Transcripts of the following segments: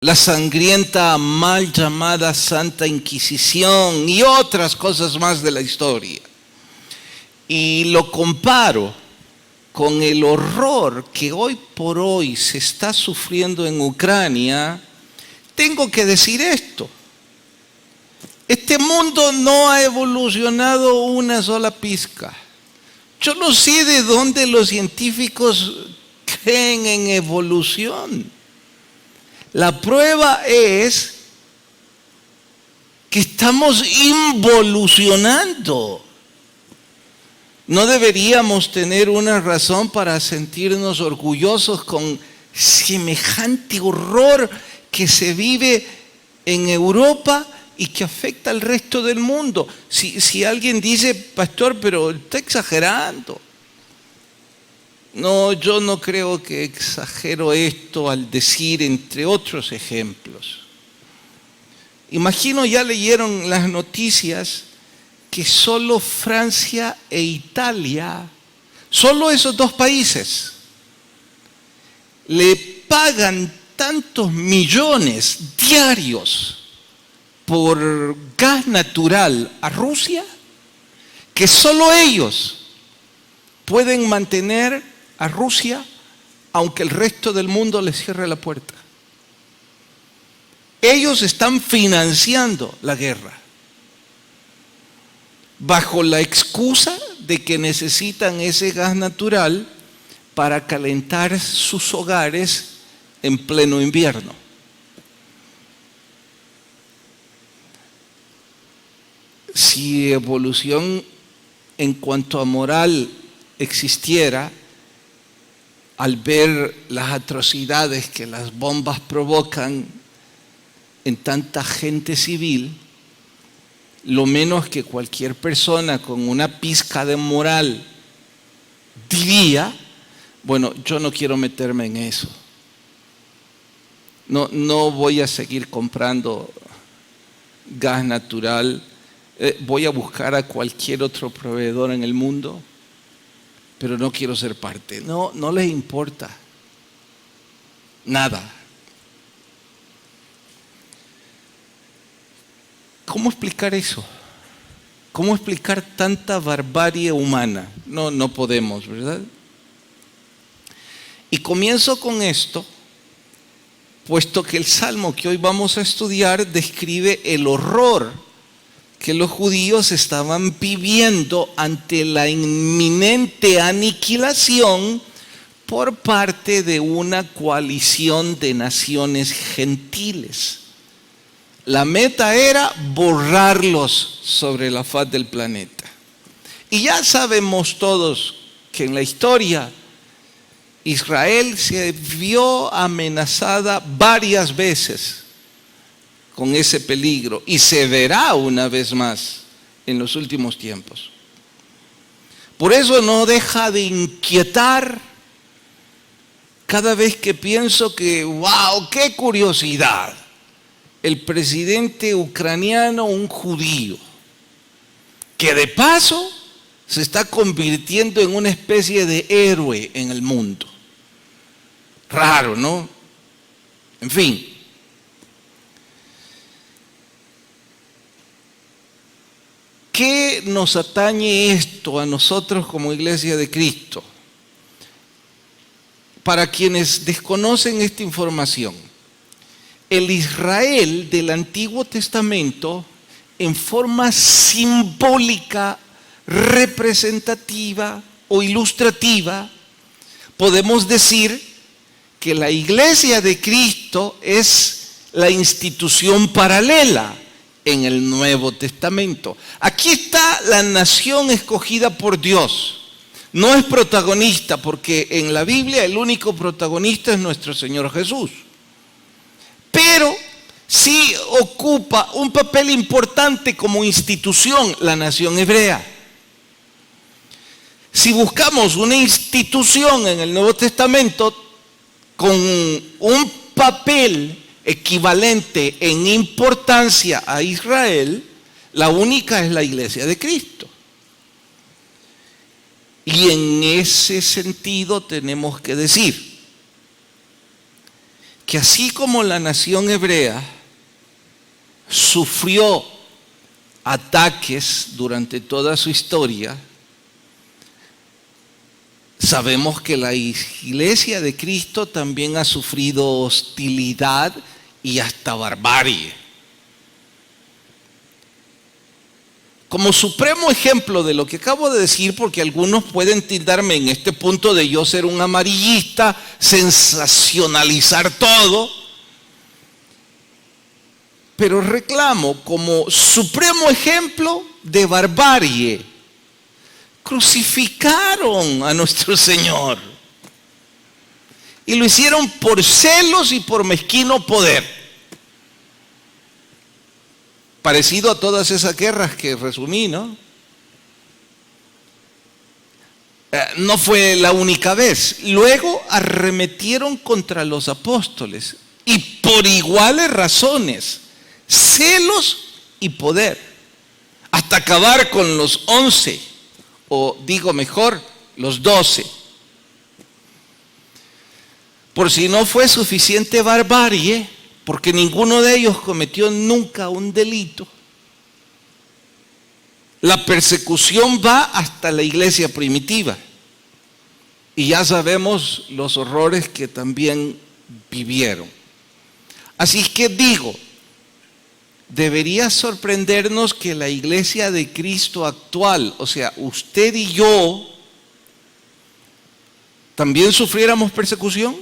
la sangrienta mal llamada Santa Inquisición y otras cosas más de la historia. Y lo comparo con el horror que hoy por hoy se está sufriendo en Ucrania, tengo que decir esto. Este mundo no ha evolucionado una sola pizca. Yo no sé de dónde los científicos creen en evolución. La prueba es que estamos involucionando. No deberíamos tener una razón para sentirnos orgullosos con semejante horror que se vive en Europa y que afecta al resto del mundo. Si alguien dice, pastor, pero está exagerando. No, yo no creo que exagero esto al decir, entre otros ejemplos. Imagino, ya leyeron las noticias, que solo Francia e Italia, solo esos dos países, le pagan tantos millones diarios por gas natural a Rusia, que solo ellos pueden mantener a Rusia aunque el resto del mundo les cierre la puerta. Ellos están financiando la guerra bajo la excusa de que necesitan ese gas natural para calentar sus hogares en pleno invierno. Si evolución en cuanto a moral existiera, al ver las atrocidades que las bombas provocan en tanta gente civil, lo menos que cualquier persona con una pizca de moral diría, bueno, yo no quiero meterme en eso. No voy a seguir comprando gas natural. Voy a buscar a cualquier otro proveedor en el mundo, pero no quiero ser parte. No les importa nada. ¿Cómo explicar eso? ¿Cómo explicar tanta barbarie humana? No podemos, ¿verdad? Y comienzo con esto, puesto que el salmo que hoy vamos a estudiar describe el horror que los judíos estaban viviendo ante la inminente aniquilación por parte de una coalición de naciones gentiles. La meta era borrarlos sobre la faz del planeta. Y ya sabemos todos que en la historia Israel se vio amenazada varias veces con ese peligro y se verá una vez más en los últimos tiempos. Por eso no deja de inquietar cada vez que pienso que, wow, qué curiosidad. El presidente ucraniano, un judío, que de paso se está convirtiendo en una especie de héroe en el mundo. Raro, ¿no? En fin. ¿Qué nos atañe esto a nosotros como Iglesia de Cristo? Para quienes desconocen esta información, el Israel del Antiguo Testamento, en forma simbólica, representativa o ilustrativa, podemos decir que la Iglesia de Cristo es la institución paralela en el Nuevo Testamento. Aquí está la nación escogida por Dios. No es protagonista, porque en la Biblia el único protagonista es nuestro Señor Jesús. Pero sí ocupa un papel importante como institución la nación hebrea. Si buscamos una institución en el Nuevo Testamento con un papel equivalente en importancia a Israel, la única es la Iglesia de Cristo. Y en ese sentido tenemos que decir, que así como la nación hebrea sufrió ataques durante toda su historia, sabemos que la iglesia de Cristo también ha sufrido hostilidad y hasta barbarie. Como supremo ejemplo de lo que acabo de decir, porque algunos pueden tildarme en este punto de yo ser un amarillista, sensacionalizar todo, pero reclamo como supremo ejemplo de barbarie. Crucificaron a nuestro Señor y lo hicieron por celos y por mezquino poder. Parecido a todas esas guerras que resumí, ¿no? No fue la única vez. Luego arremetieron contra los apóstoles y por iguales razones, celos y poder, hasta acabar con los 11, o digo mejor, los 12. Por si no fue suficiente barbarie, porque ninguno de ellos cometió nunca un delito, la persecución va hasta la iglesia primitiva. Y ya sabemos los horrores que también vivieron. Así que digo, debería sorprendernos que la iglesia de Cristo actual, o sea, usted y yo, también sufriéramos persecución.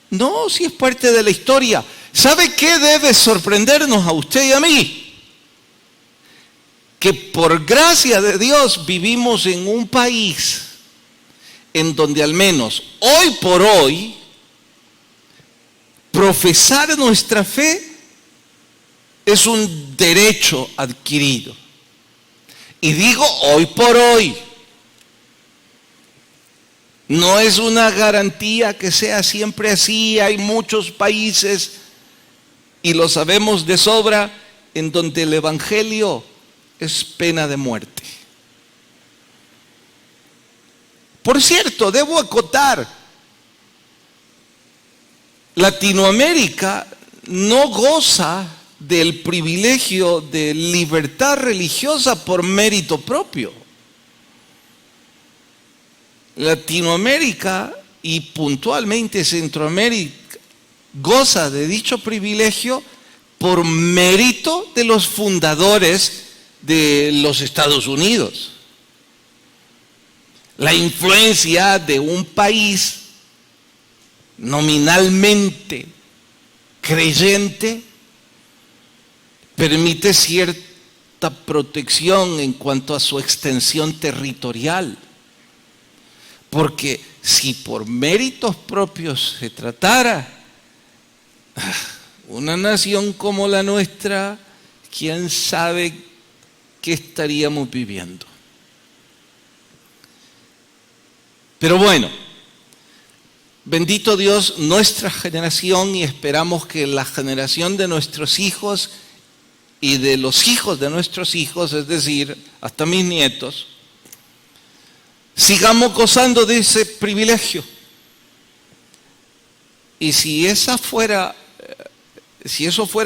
No, si es parte de la historia. ¿Sabe qué debe sorprendernos a usted y a mí? Que por gracia de Dios vivimos en un país en donde al menos hoy por hoy profesar nuestra fe es un derecho adquirido. Y digo hoy por hoy. No es una garantía que sea siempre así. Hay muchos países, y lo sabemos de sobra, en donde el evangelio es pena de muerte. Por cierto, debo acotar, Latinoamérica no goza del privilegio de libertad religiosa por mérito propio. Latinoamérica y puntualmente Centroamérica goza de dicho privilegio por mérito de los fundadores de los Estados Unidos. La influencia de un país nominalmente creyente permite cierta protección en cuanto a su extensión territorial. Porque si por méritos propios se tratara, una nación como la nuestra, quién sabe qué estaríamos viviendo. Pero bueno, bendito Dios, nuestra generación, y esperamos que la generación de nuestros hijos y de los hijos de nuestros hijos, es decir, hasta mis nietos, sigamos gozando de ese privilegio. Y si eso fuera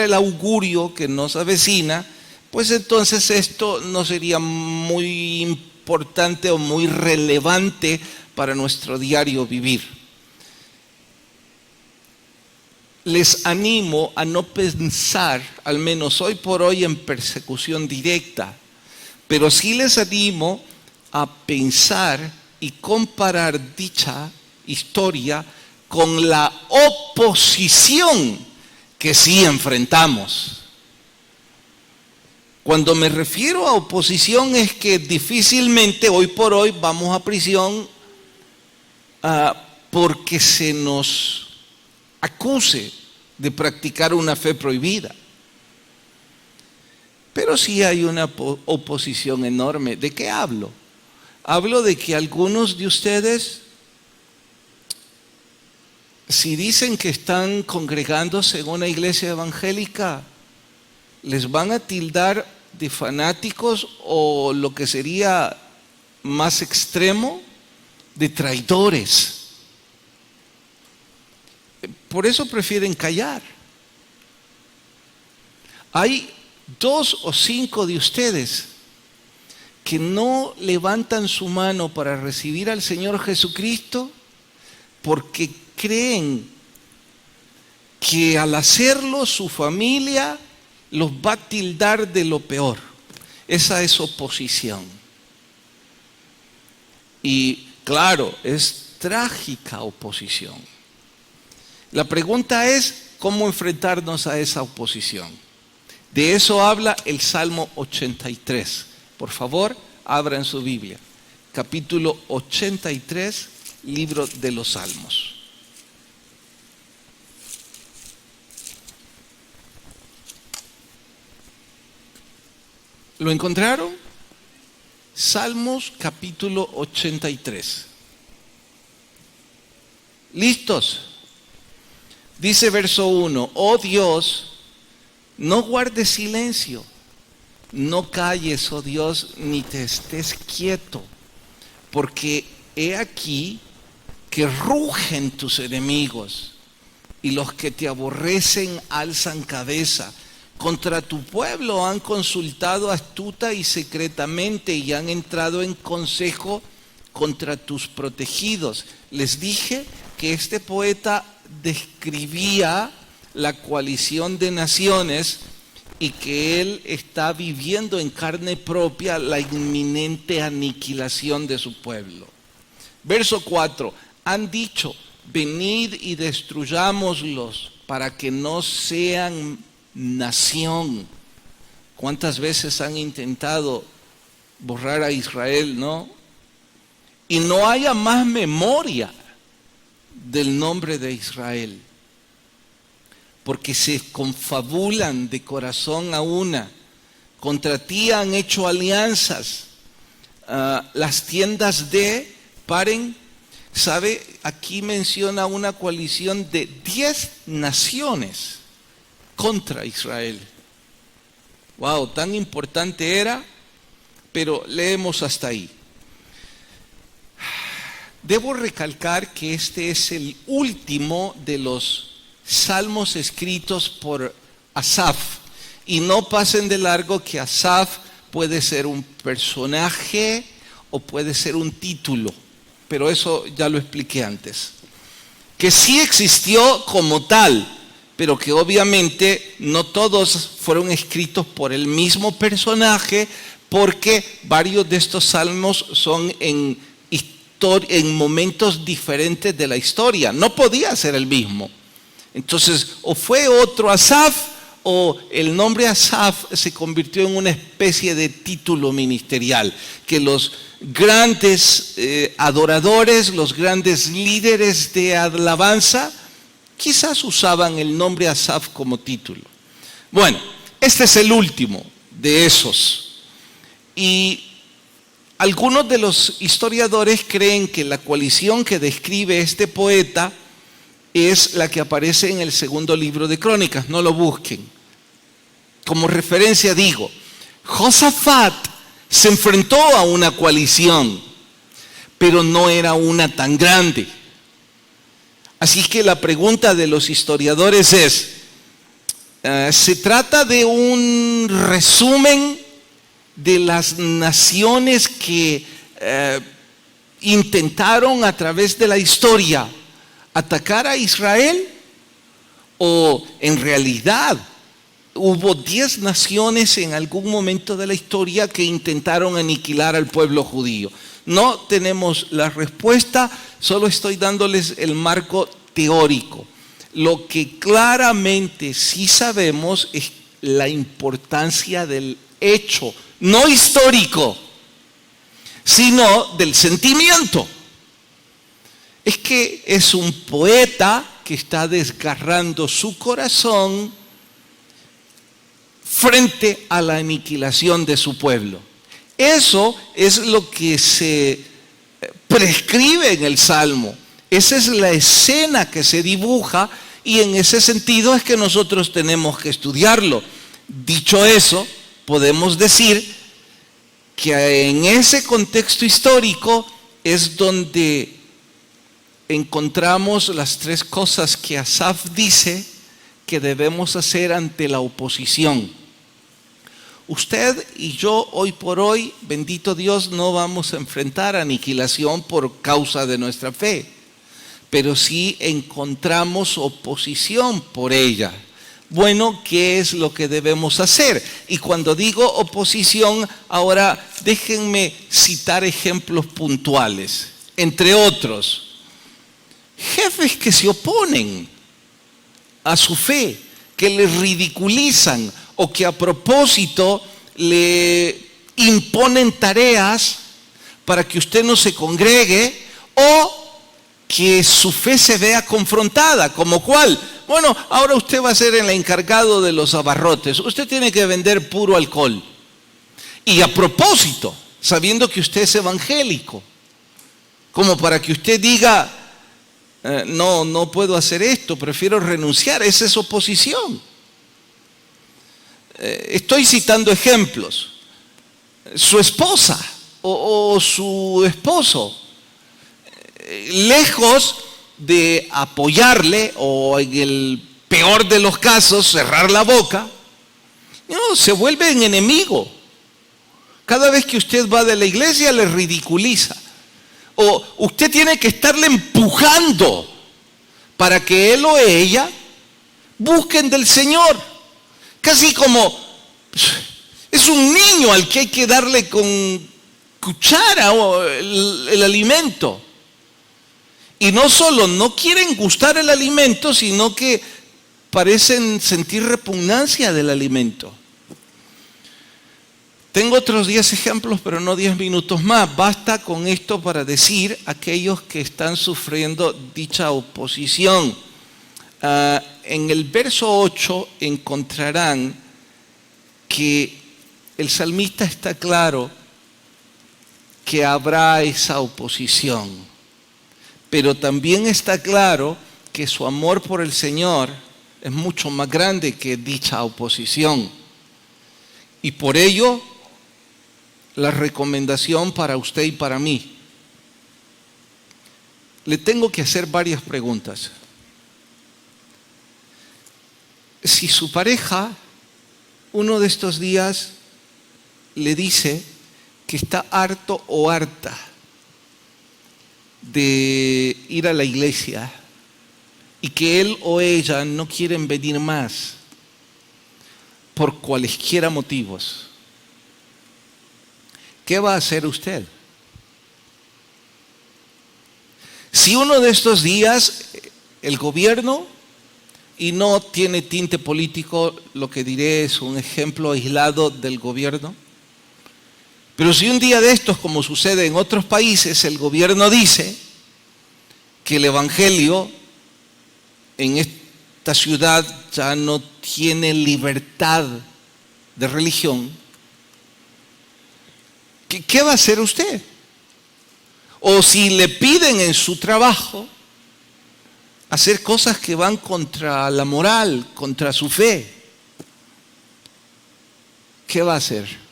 el augurio que nos avecina, pues entonces esto no sería muy importante o muy relevante para nuestro diario vivir. Les animo a no pensar, al menos hoy por hoy, en persecución directa, pero sí les animo a pensar y comparar dicha historia con la oposición que sí enfrentamos. Cuando me refiero a oposición es que difícilmente hoy por hoy vamos a prisión porque se nos acuse de practicar una fe prohibida. Pero sí hay una oposición enorme. ¿De qué hablo? Hablo de que algunos de ustedes, si dicen que están congregándose en una iglesia evangélica, les van a tildar de fanáticos o lo que sería más extremo, de traidores. Por eso prefieren callar. Hay 2 o 5 de ustedes que no levantan su mano para recibir al Señor Jesucristo porque creen que al hacerlo su familia los va a tildar de lo peor. Esa es oposición. Y claro, es trágica oposición. La pregunta es cómo enfrentarnos a esa oposición. De eso habla el Salmo 83. Por favor, abran su Biblia. Capítulo 83, libro de los Salmos. ¿Lo encontraron? Salmos capítulo 83. ¿Listos? Dice verso 1, oh Dios, no guardes silencio, no calles, oh Dios, ni te estés quieto, porque he aquí que rugen tus enemigos y los que te aborrecen alzan cabeza. Contra tu pueblo han consultado astuta y secretamente y han entrado en consejo contra tus protegidos. Les dije que este poeta describía la coalición de naciones y que él está viviendo en carne propia la inminente aniquilación de su pueblo. Verso 4, han dicho, venid y destruyámoslos para que no sean nación. ¿Cuántas veces han intentado borrar a Israel, no? Y no haya más memoria del nombre de Israel, porque se confabulan de corazón a una. Contra ti han hecho alianzas. Las tiendas de, paren, ¿sabe? Aquí menciona una coalición de 10 naciones contra Israel. Wow, tan importante era, pero leemos hasta ahí. Debo recalcar que este es el último de los salmos escritos por Asaf, y no pasen de largo que Asaf puede ser un personaje o puede ser un título, pero eso ya lo expliqué antes. Que sí existió como tal, pero que obviamente no todos fueron escritos por el mismo personaje, porque varios de estos salmos son en momentos diferentes de la historia. No podía ser el mismo. Entonces, o fue otro Asaf, o el nombre Asaf se convirtió en una especie de título ministerial, que los grandes adoradores, los grandes líderes de alabanza, quizás usaban el nombre Asaf como título. Bueno, este es el último de esos. Y algunos de los historiadores creen que la coalición que describe este poeta es la que aparece en el segundo libro de Crónicas. No lo busquen. Como referencia digo, Josafat se enfrentó a una coalición, pero no era una tan grande. Así que la pregunta de los historiadores es, ¿se trata de un resumen de las naciones que intentaron a través de la historia atacar a Israel? ¿O en realidad hubo 10 naciones en algún momento de la historia que intentaron aniquilar al pueblo judío? No tenemos la respuesta, solo estoy dándoles el marco teórico. Lo que claramente sí sabemos es la importancia del hecho, no histórico, sino del sentimiento. Es que es un poeta que está desgarrando su corazón frente a la aniquilación de su pueblo. Eso es lo que se prescribe en el Salmo. Esa es la escena que se dibuja, y en ese sentido es que nosotros tenemos que estudiarlo. Dicho eso, podemos decir que en ese contexto histórico es donde encontramos las 3 cosas que Asaf dice que debemos hacer ante la oposición. Usted y yo hoy por hoy, bendito Dios, no vamos a enfrentar aniquilación por causa de nuestra fe, pero sí encontramos oposición por ella. Bueno, ¿qué es lo que debemos hacer? Y cuando digo oposición, ahora déjenme citar ejemplos puntuales. Entre otros, jefes que se oponen a su fe, que le ridiculizan o que a propósito le imponen tareas para que usted no se congregue o que su fe se vea confrontada, como cuál. Bueno, ahora usted va a ser el encargado de los abarrotes. Usted tiene que vender puro alcohol. Y a propósito, sabiendo que usted es evangélico, como para que usted diga, no puedo hacer esto, prefiero renunciar. Esa es oposición. Estoy citando ejemplos. Su esposa o su esposo, lejos de apoyarle o en el peor de los casos cerrar la boca, no, se vuelve en enemigo. Cada vez que usted va de la iglesia le ridiculiza. O usted tiene que estarle empujando para que él o ella busquen del Señor. Casi como es un niño al que hay que darle con cuchara el alimento. Y no solo no quieren gustar el alimento, sino que parecen sentir repugnancia del alimento. Tengo otros 10 ejemplos, pero no 10 minutos más. Basta con esto para decir a aquellos que están sufriendo dicha oposición. En el verso 8 encontrarán que el salmista está claro que habrá esa oposición. Pero también está claro que su amor por el Señor es mucho más grande que dicha oposición. Y por ello, la recomendación para usted y para mí. Le tengo que hacer varias preguntas. Si su pareja, uno de estos días, le dice que está harto o harta de ir a la iglesia y que él o ella no quieren venir más por cualesquiera motivos, ¿qué va a hacer usted? Si uno de estos días el gobierno, y no tiene tinte político, lo que diré es un ejemplo aislado del gobierno, pero si un día de estos, como sucede en otros países, el gobierno dice que el evangelio en esta ciudad ya no tiene libertad de religión, ¿qué va a hacer usted? O si le piden en su trabajo hacer cosas que van contra la moral, contra su fe, ¿qué va a hacer?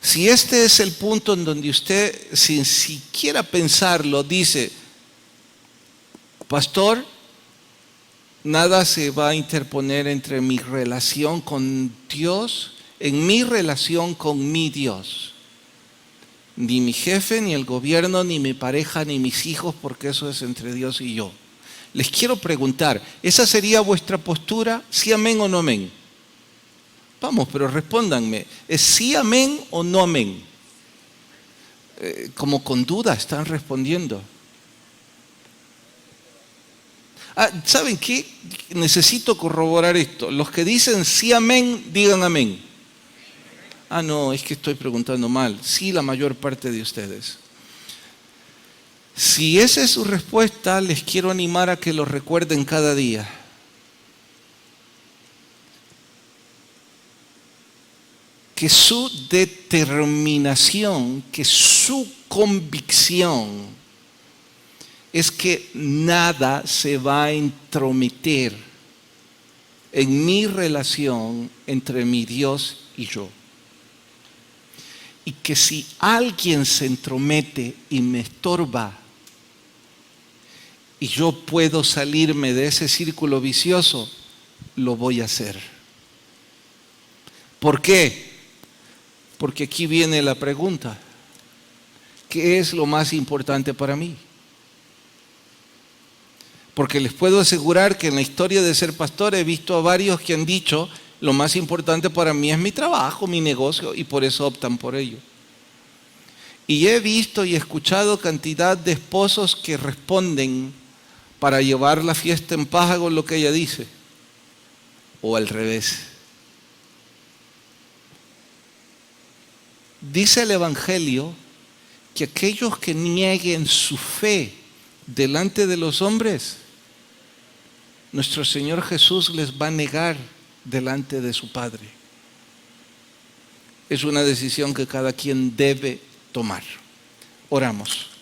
Si este es el punto en donde usted, sin siquiera pensarlo, dice, pastor, nada se va a interponer entre mi relación con Dios, en mi relación con mi Dios. Ni mi jefe, ni el gobierno, ni mi pareja, ni mis hijos, porque eso es entre Dios y yo. Les quiero preguntar, ¿esa sería vuestra postura? ¿Sí, amén o no amén? Vamos, pero respóndanme, ¿es sí amén o no amén? Como con duda están respondiendo. ¿Saben qué? Necesito corroborar esto. Los que dicen sí amén, digan amén. No, es que estoy preguntando mal. Sí, la mayor parte de ustedes. Si esa es su respuesta, les quiero animar a que lo recuerden cada día. Que su determinación, que su convicción es que nada se va a entrometer en mi relación entre mi Dios y yo. y que si alguien se entromete y me estorba y yo puedo salirme de ese círculo vicioso, lo voy a hacer. ¿Por qué? Porque aquí viene la pregunta: ¿qué es lo más importante para mí? Porque les puedo asegurar que en la historia de ser pastor he visto a varios que han dicho: lo más importante para mí es mi trabajo, mi negocio, y por eso optan por ello. Y he visto y escuchado cantidad de esposos que responden para llevar la fiesta en paz con lo que ella dice, o al revés. Dice el Evangelio que aquellos que nieguen su fe delante de los hombres, nuestro Señor Jesús les va a negar delante de su Padre. Es una decisión que cada quien debe tomar. Oramos.